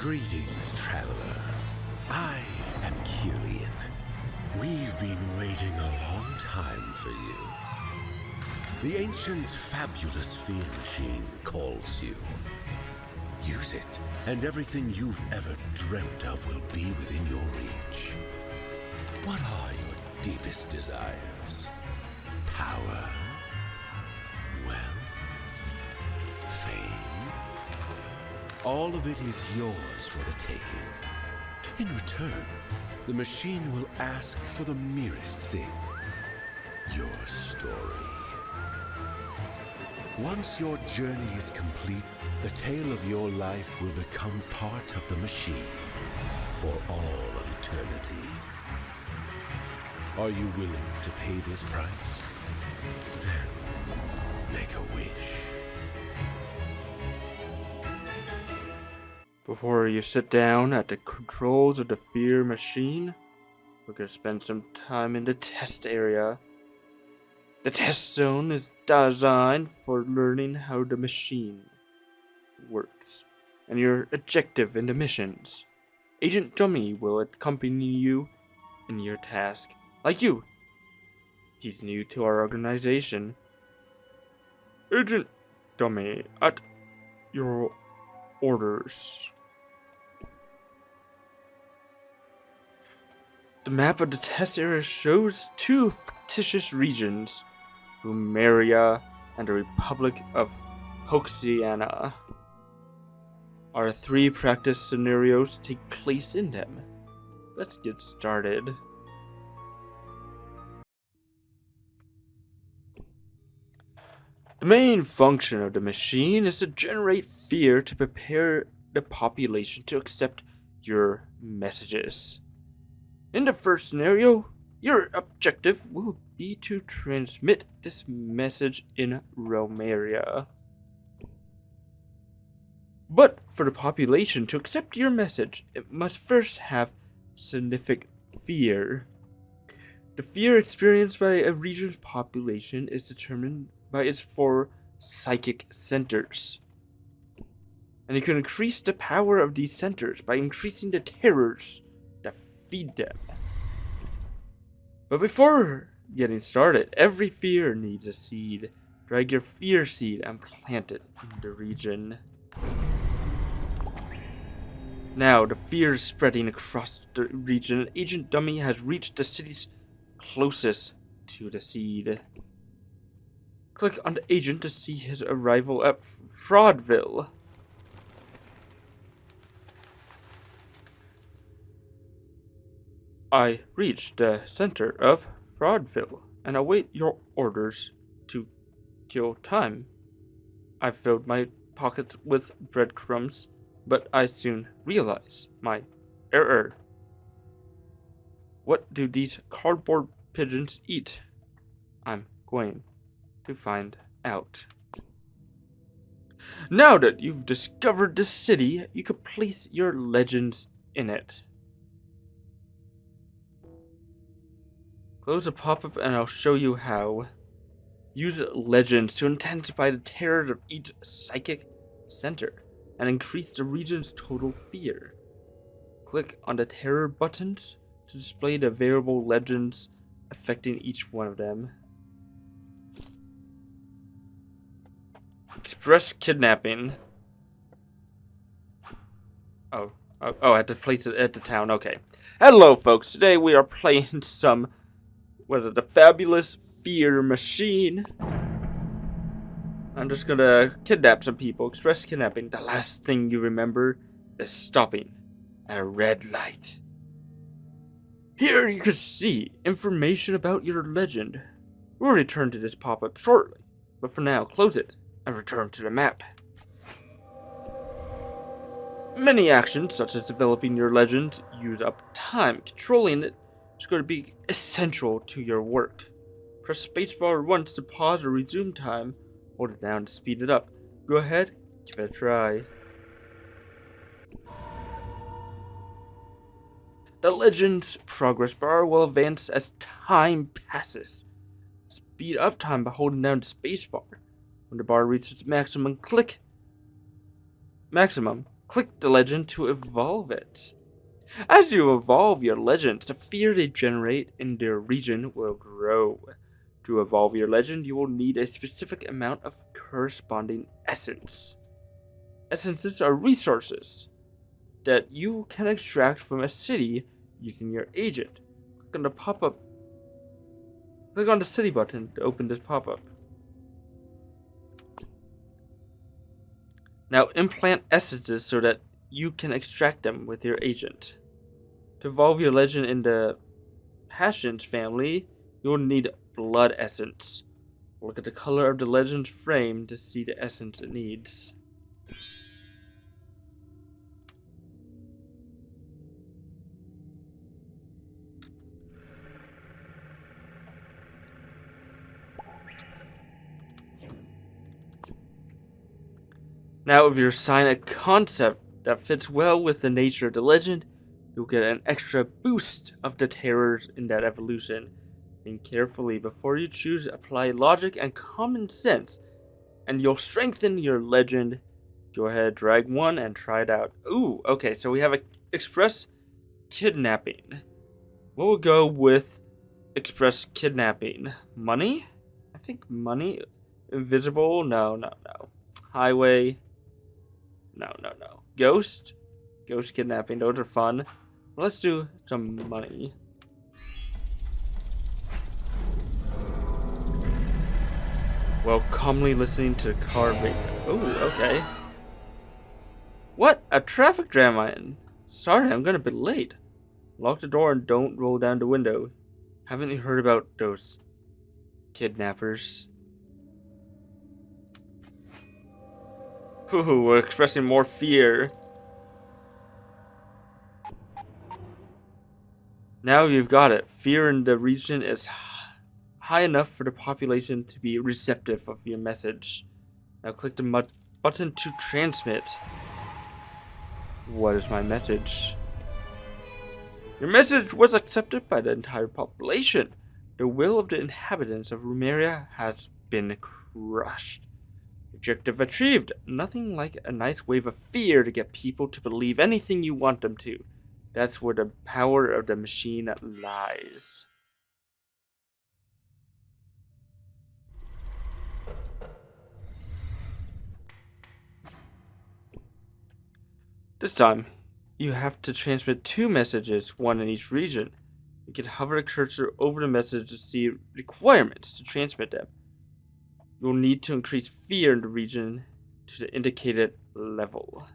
Greetings, traveler. I am Killian. We've been waiting a long time for you. The ancient, fabulous fear machine calls you. Use it, and everything you've ever dreamt of will be within your reach. What are your deepest desires? Power? Wealth? Fame? All of it is yours for the taking. In return, the machine will ask for the merest thing: your story. Once your journey is complete, the tale of your life will become part of the machine for all of eternity. Are you willing to pay this price? Then, make a wish. Before you sit down at the controls of the fear machine, we're going to spend some time in the test area. The test zone is designed for learning how the machine works and your objective in the missions. Agent Dummy will accompany you in your task. Like you, he's new to our organization. Agent Dummy, at your orders. The map of the test area shows two fictitious regions, Rumeria and the Republic of Hoxiana. Our three practice scenarios take place in them. Let's get started. The main function of the machine is to generate fear to prepare the population to accept your messages. In the first scenario, your objective will be to transmit this message in Romeria. But for the population to accept your message, it must first have significant fear. The fear experienced by a region's population is determined by its 4 psychic centers. And you can increase the power of these centers by increasing the terrors that feed them. But before getting started, every fear needs a seed. Drag your fear seed and plant it in the region. Now, the fear is spreading across the region. Agent Dummy has reached the cities closest to the seed. Click on the agent to see his arrival at Fraudville. I reached the center of Fraudville and await your orders to kill time. I filled my pockets with breadcrumbs, but I soon realized my error. What do these cardboard pigeons eat? I'm going to find out. Now that you've discovered the city, you can place your legends in it. Close the pop-up and I'll show you how. Use legends to intensify the terrors of each psychic center and increase the region's total fear. Click on the terror buttons to display the variable legends affecting each one of them. Express kidnapping. Oh, I had to place it at the town. Okay. Hello, folks. Today we are playing some, the fabulous fear machine. I'm just gonna kidnap some people. Express kidnapping. The last thing you remember is stopping at a red light. Here you can see information about your legend. We'll return to this pop-up shortly, but for now, close it and return to the map. Many actions, such as developing your legend, use up time. Controlling it is going to be essential to your work. Press spacebar once to pause or resume time. Hold it down to speed it up. Go ahead, give it a try. The legend's progress bar will advance as time passes. Speed up time by holding down the spacebar. When the bar reaches its maximum, click maximum. Click the legend to evolve it. As you evolve your legends, the fear they generate in their region will grow. To evolve your legend, you will need a specific amount of corresponding essence. Essences are resources that you can extract from a city using your agent. Click on the pop-up. Click on the city button to open this pop-up. Now implant essences so that you can extract them with your agent. To evolve your legend in the Passions family, you'll need blood essence. Look at the color of the legend's frame to see the essence it needs. Now, if you assign a concept that fits well with the nature of the legend, you'll get an extra boost of the terrors in that evolution. Think carefully before you choose. Apply logic and common sense, and you'll strengthen your legend. Go ahead, drag one, and try it out. Ooh, okay, so we have a express kidnapping. We'll go with express kidnapping. Money? I think money. Invisible? No. Highway? No. Ghost? Ghost kidnapping. Those are fun. Let's do some money. While calmly listening to car radio. Ooh, okay. What? A traffic jam I'm in. Sorry, I'm gonna be late. Lock the door and don't roll down the window. Haven't you heard about those kidnappers? Ooh, we're expressing more fear. Now you've got it. Fear in the region is high enough for the population to be receptive of your message. Now click the button to transmit. What is my message? Your message was accepted by the entire population. The will of the inhabitants of Rumeria has been crushed. Objective achieved. Nothing like a nice wave of fear to get people to believe anything you want them to. That's where the power of the machine lies. This time, you have to transmit 2 messages, one in each region. You can hover the cursor over the message to see requirements to transmit them. You'll need to increase fear in the region to the indicated level.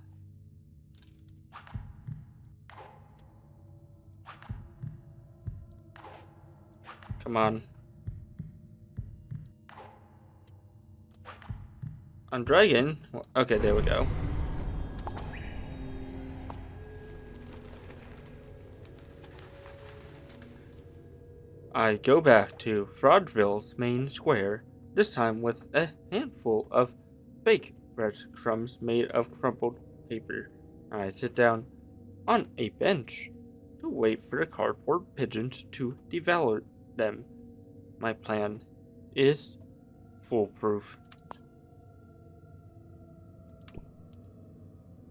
Come on. On dragon? Okay, there we go. I go back to Fraudville's main square, this time with a handful of baked breadcrumbs made of crumpled paper. I sit down on a bench to wait for the cardboard pigeons to devour them. My plan is foolproof.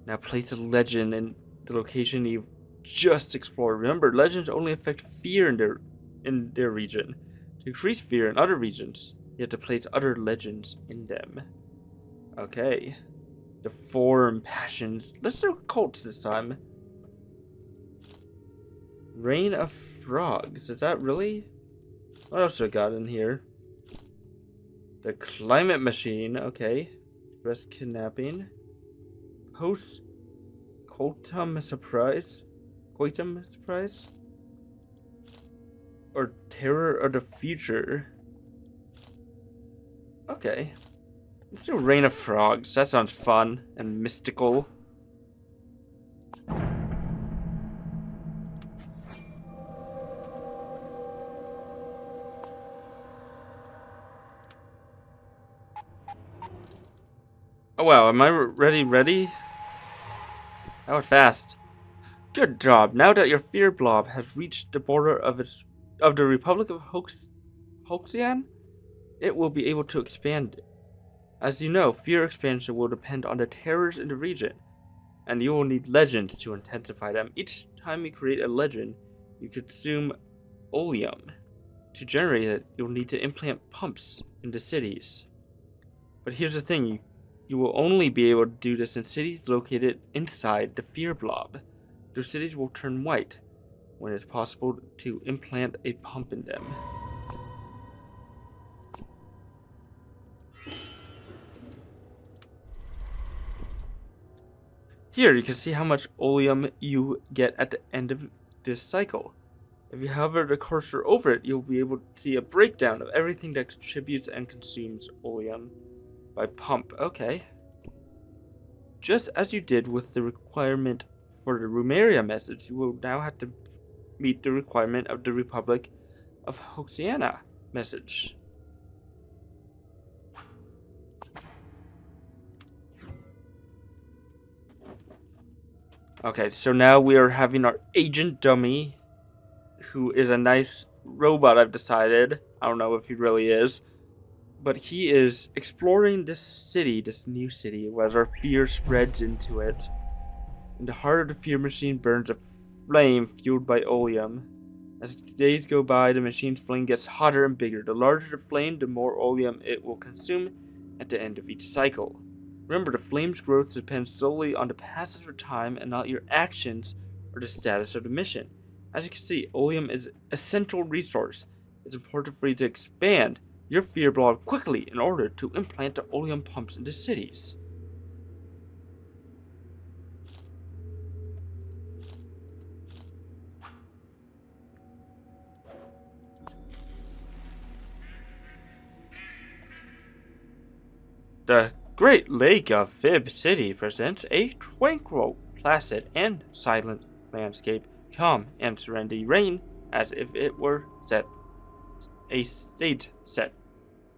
Now place a legend in the location you've just explored. Remember, legends only affect fear in their region. To increase fear in other regions, you have to place other legends in them. Okay. The form passions. Let's do cults this time. Rain of frogs. Is that really? What else I got in here? The climate machine. Okay. Express kidnapping. Post coitum surprise. Coitum surprise. Or terror of the future. Okay. Let's do Rain of Frogs. That sounds fun and mystical. Oh wow, am I ready? That was fast. Good job. Now that your fear blob has reached the border of the Republic of Hoxian, it will be able to expand. As you know, fear expansion will depend on the terrors in the region, and you will need legends to intensify them. Each time you create a legend, you consume oleum. To generate it, you'll need to implant pumps into cities. But here's the thing, you will only be able to do this in cities located inside the fear blob. Those cities will turn white when it's possible to implant a pump in them. Here you can see how much oleum you get at the end of this cycle. If you hover the cursor over it, you'll be able to see a breakdown of everything that contributes and consumes oleum by pump. Okay. Just as you did with the requirement for the Rumeria message, you will now have to meet the requirement of the Republic of Hoxiana message. Okay, so now we are having our agent dummy, who is a nice robot, I've decided. I don't know if he really is. But he is exploring this city, this new city, as our fear spreads into it. In the heart of the fear machine burns a flame fueled by oleum. As days go by, the machine's flame gets hotter and bigger. The larger the flame, the more oleum it will consume at the end of each cycle. Remember, the flame's growth depends solely on the passage of time and not your actions or the status of the mission. As you can see, oleum is a central resource. It's important for you to expand your fear blob quickly in order to implant the oleum pumps into cities. The Great Lake of Fib City presents a tranquil, placid, and silent landscape, calm and serenity reign as if it were a stage set.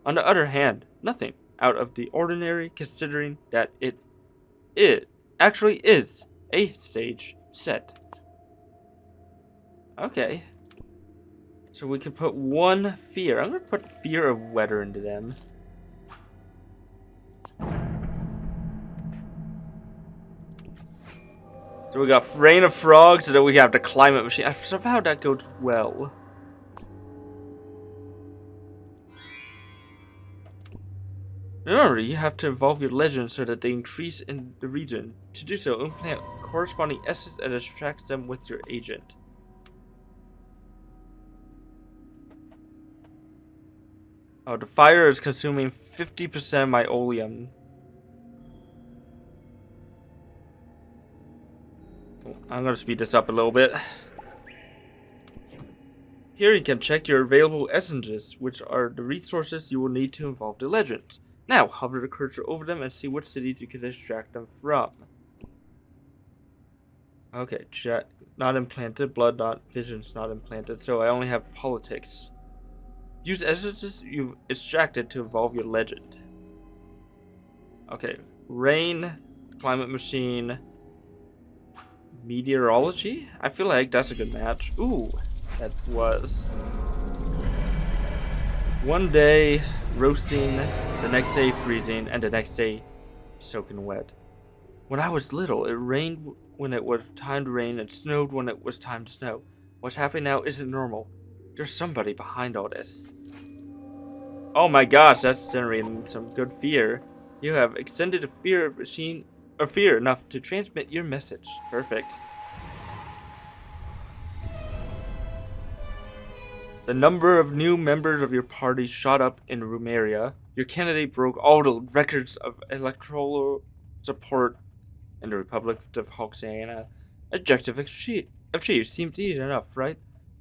On the other hand, nothing out of the ordinary, considering that it actually is a stage set. Okay. So we can put one fear. I'm going to put fear of weather into them. So we got rain of frogs, and then we have the climate machine. Somehow that goes well. Remember, you have to evolve your legends so that they increase in the region. To do so, implant corresponding essence and extract them with your agent. Oh, the fire is consuming 50% of my oleum. I'm going to speed this up a little bit. Here you can check your available essences, which are the resources you will need to evolve the legends. Now, hover the cursor over them and see what cities you can extract them from. Okay, chat not implanted, blood not, visions not implanted, so I only have politics. Use essences you've extracted to evolve your legend. Okay, rain, climate machine, meteorology? I feel like that's a good match. Ooh, that was. One day roasting, the next day freezing, and the next day soaking wet. When I was little, it rained when it was time to rain and snowed when it was time to snow. What's happening now isn't normal. There's somebody behind all this. Oh my gosh, that's generating some good fear. You have extended a fear machine, or fear enough to transmit your message. Perfect. The number of new members of your party shot up in Rumeria. Your candidate broke all the records of electoral support in the Republic of Hoxiana. Objective achieved. Seems easy enough, right?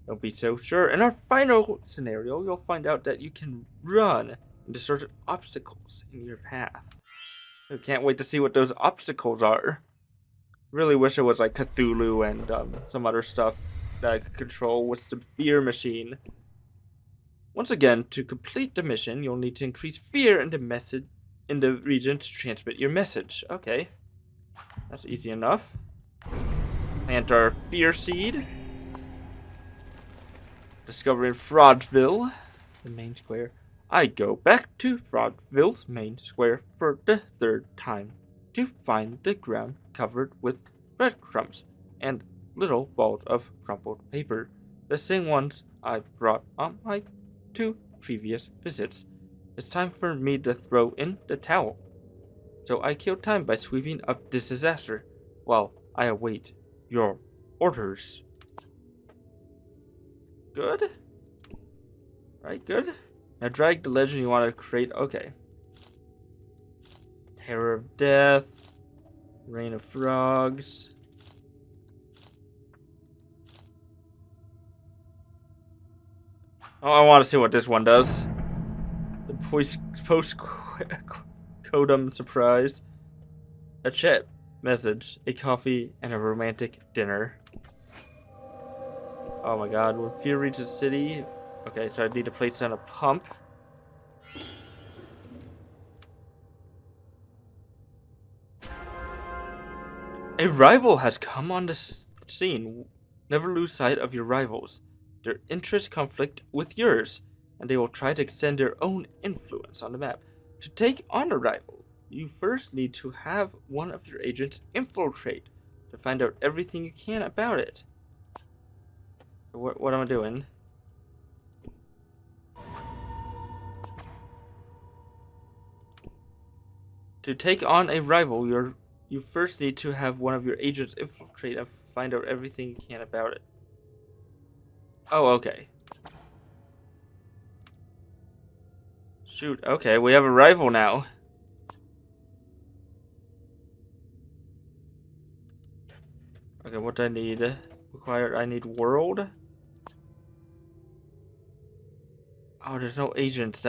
Don't be so sure. In our final scenario, you'll find out that you can run into certain obstacles in your path. I can't wait to see what those obstacles are. Really wish it was like Cthulhu and some other stuff that I could control with the fear machine. Once again, to complete the mission, you'll need to increase fear in the region to transmit your message. Okay. That's easy enough. Plant our fear seed. Discovering Fraudsville, the main square. I go back to Fraudsville's main square for the third time. to find the ground covered with breadcrumbs and little balls of crumpled paper, the same ones I brought on my 2 previous visits. It's time for me to throw in the towel. So I kill time by sweeping up this disaster while I await your orders. Good? Right, good. Now drag the legend you want to create. Okay. Terror of Death. Rain of Frogs. Oh, I want to see what this one does. The post-coitum surprise. A chat message, a coffee, and a romantic dinner. Oh my god, when fear reaches the city... Okay, so I need to place down a pump. A rival has come on the scene. Never lose sight of your rivals. Their interests conflict with yours, and they will try to extend their own influence on the map. To take on a rival, you first need to have one of your agents infiltrate to find out everything you can about it. So what am I doing? To take on a rival, you first need to have one of your agents infiltrate and find out everything you can about it. Oh, okay. Shoot, okay, we have a rival now. Okay, what do I need? Required, I need world. Oh, there's no agents,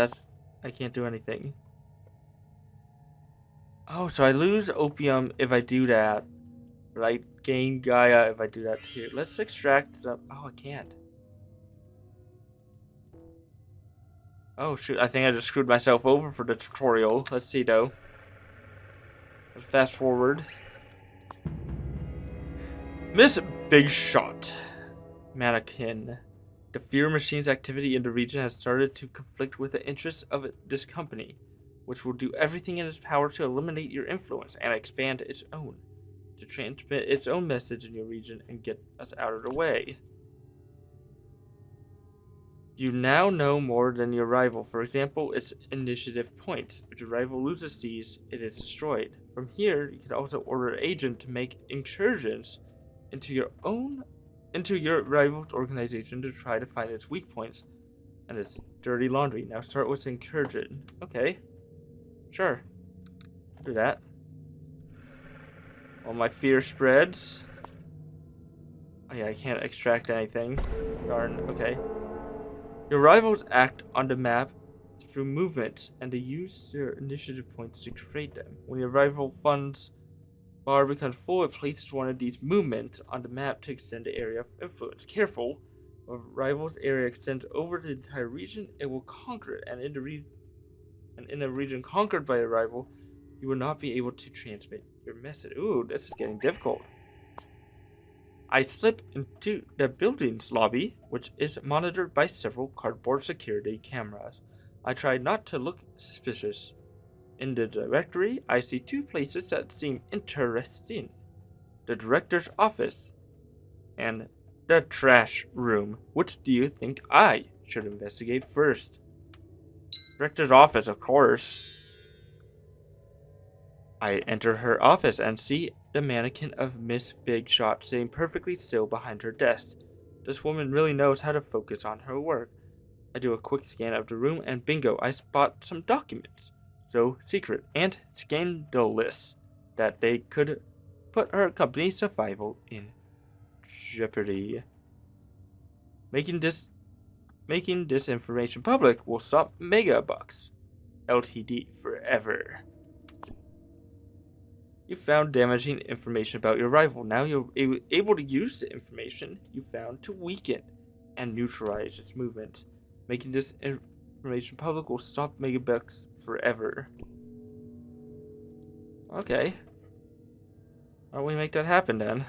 I can't do anything. Oh, so I lose opium if I do that. But I gain Gaia if I do that too. Let's extract some. Oh, I can't. Oh, shoot. I think I just screwed myself over for the tutorial. Let's see, though. Let's fast forward. Miss Big Shot. Mannequin. The fear machine's activity in the region has started to conflict with the interests of this company, which will do everything in its power to eliminate your influence and expand its own, to transmit its own message in your region and get us out of the way. You now know more than your rival. For example, its initiative points. If your rival loses these, it is destroyed. From here, you can also order an agent to make incursions into your rival's organization to try to find its weak points and its dirty laundry. Now start with incursion. Okay. Sure. I'll do that. While my fear spreads. Oh yeah, I can't extract anything. Darn, okay. Your rivals act on the map through movements, and they use their initiative points to create them. When your rival funds bar becomes full, it places one of these movements on the map to extend the area of influence. Careful, if a rival's area extends over the entire region, it will conquer it, and in a region conquered by a rival, you will not be able to transmit your message. Ooh, this is getting difficult. I slip into the building's lobby, which is monitored by several cardboard security cameras. I try not to look suspicious. In the directory, I see 2 places that seem interesting. The director's office and the trash room. Which do you think I should investigate first? Director's office, of course. I enter her office and see the mannequin of Miss Big Shot sitting perfectly still behind her desk. This woman really knows how to focus on her work. I do a quick scan of the room and bingo, I spot some documents. So secret and scandalous that they could put her company's survival in jeopardy. Making this information public will stop Megabucks Ltd forever. You found damaging information about your rival. Now you're able to use the information you found to weaken and neutralize its movement. Making this information public will stop Megabucks forever. Okay. Why don't we make that happen then?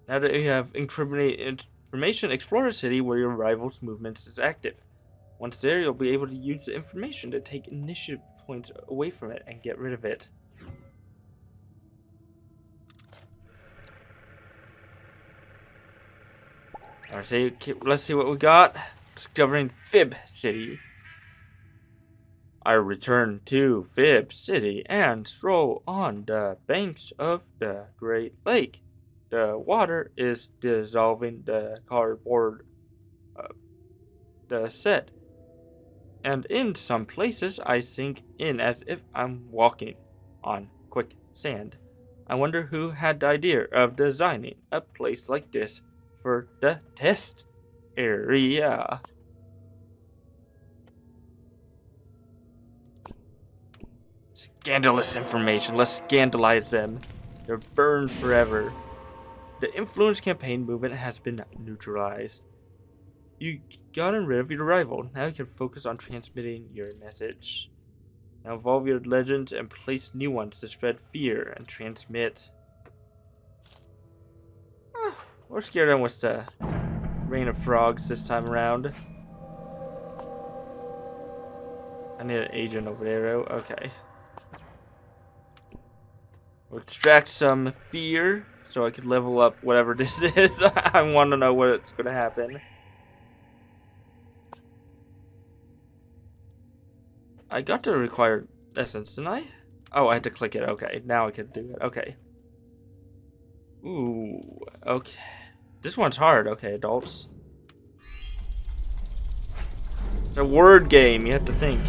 Now that you have incriminating information, explore a city where your rival's movement is active. Once there, you'll be able to use the information to take initiative points away from it and get rid of it. Alright, okay, let's see what we got. Discovering Fib City. I return to Fib City and stroll on the banks of the Great Lake. The water is dissolving the cardboard the set, and in some places I sink in as if I'm walking on quicksand. I wonder who had the idea of designing a place like this for the test area. Scandalous information. Let's scandalize them. They're burned forever. The influence campaign movement has been neutralized. You gotten rid of your rival. Now you can focus on transmitting your message. Now evolve your legends and place new ones to spread fear and transmit. We're scared on with the rain of frogs this time around. I need an agent over there. Okay. We'll extract some fear so I can level up whatever this is. I want to know what's going to happen. I got the required essence, didn't I? Oh, I had to click it. Okay, now I can do it. Okay. Ooh, okay. This one's hard. Okay, adults. It's a word game. You have to think.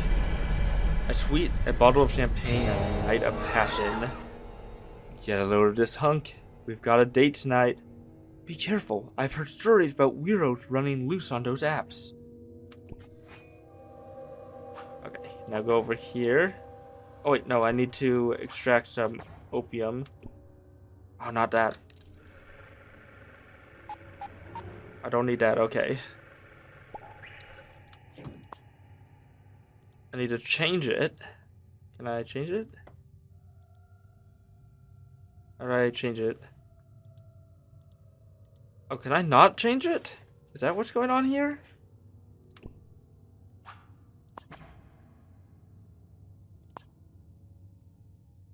A bottle of champagne on a night of passion. Get a load of this hunk. We've got a date tonight. Be careful. I've heard stories about weirdos running loose on those apps. Okay, now go over here. Oh wait, no, I need to extract some opium. Oh, not that. I don't need that, okay. I need to change it. Can I change it? Alright, change it. Oh, can I not change it? Is that what's going on here?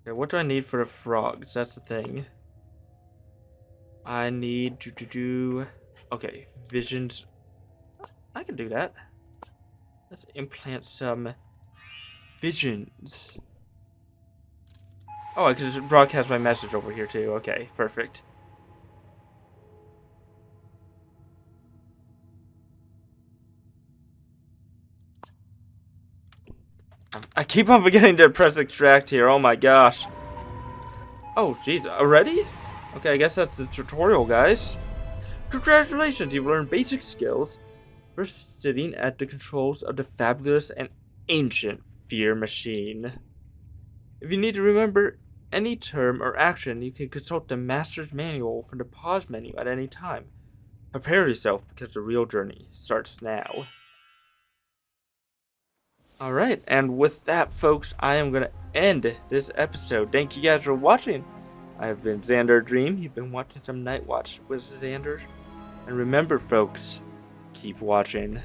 Okay, what do I need for the frogs? That's the thing. I need to do... Okay, visions. I can do that. Let's implant some visions. Oh, I can just broadcast my message over here too. Okay, perfect. I keep on forgetting to press extract here. Oh my gosh. Oh, jeez, already? Okay, I guess that's the tutorial, guys. Congratulations, you've learned basic skills for sitting at the controls of the fabulous and ancient fear machine. If you need to remember any term or action, you can consult the Master's Manual from the pause menu at any time. Prepare yourself because the real journey starts now. Alright, and with that, folks, I am going to end this episode. Thank you guys for watching. I have been Xander Dream. You've been watching some Night Watch with Xander. And remember, folks, keep watching.